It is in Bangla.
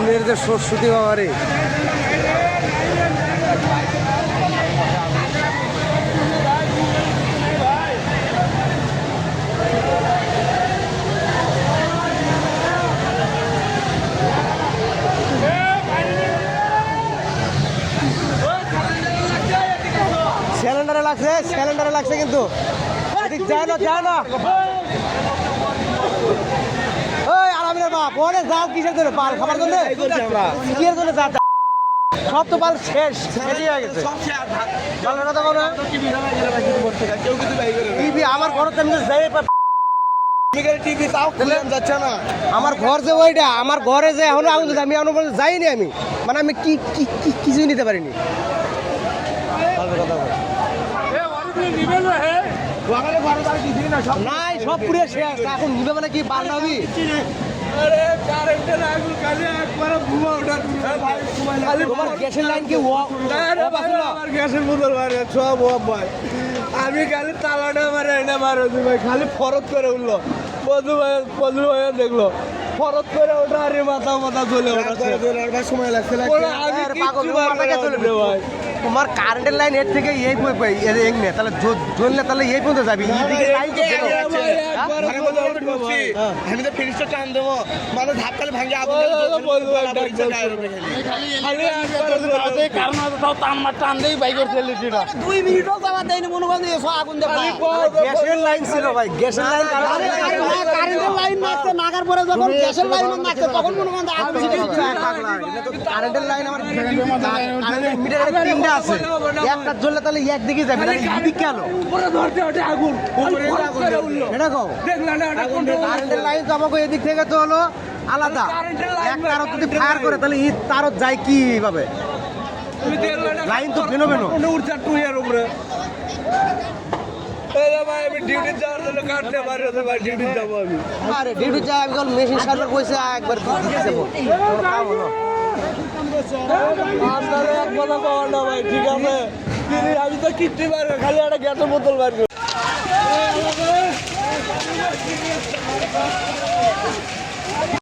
আগুনের যে সরস্বতী বাবারে সিলিন্ডারে লাগছে কিন্তু যায় না ওই আরামের বাপ ওরে যাও কিসের জন্য পাল খাবার জন্য কিসের জন্য যা সব তো পাল শেষ হয়ে গেছে পালের কথা বলো টিভি আমার ঘর তেমনি যাই টিভি তাও যাচ্ছে না আমার ঘর যে ওইটা আমার ঘরে যে এখনো আগুন আমি এখনো পর্যন্ত যাইনি আমি মানে আমি কি কিছুই নিতে পারিনি নাই সব পুড়ে শেষ এখন নিবে মানে কি বাল নাবি গ্যাসের লাইন কি গ্যাসের বোতল সব ভাই আমি খালি তালাটা মারে এটা মারো ভাই খালি ফরত করে উঠলো বধু ভাই দেখলো ফরত করে ওঠা আরে মাথা চলে ওঠা সময় লাগছে ভাই তোমার কারেন্টের লাইন এর থেকে এই নে তাহলে জ্বললে তাহলে এই পর্যন্ত যাবি আমি তো ফিনিশটা টান দেবো মানে ধাপ খালি ভাঙে টান দেই বাইকের ছেলেটিরা 2 মিনিটও যাওয়া দেয়নি মনে করেন আগুন গ্যাসের লাইন ছিল ভাই গ্যাসের লাইন কারেন্টের লাইন মারতে নাগার পরে যখন গ্যাসের লাইন মারতে তখন মনে করেন আগুন কারেন্টের লাইন আমার মিটারের তিনটা আছে একটা জ্বললে তাহলে একদিকে যাবে না এদিক কেন উপরে ধরতে ওঠে আগুন উপরে উঠলো এটা কও দেখলা না এটা কারেন্টের লাইন তো আমাকে এদিক থেকে তো হলো আলাদা এক তারও যদি ফায়ার করে তাহলে এই তারও যায় কিভাবে তুমি দেখলা না লাইন তো বেনো উড়ছে 2 এর উপরে আরে ভাই আমি ডিউটি যাওয়ার জন্য কাটতে পারি না ভাই ডিউটি যাব আমি আরে ডিউটি যাই আমি কল মেশিন সার্ভার কইছে একবার দিতে যাব কাম হলো আপনারা এক কথা কও না ভাই ঠিক আছে আমি তো কিচ্ছু পারবো খালি একটা গ্যাসের বোতল বার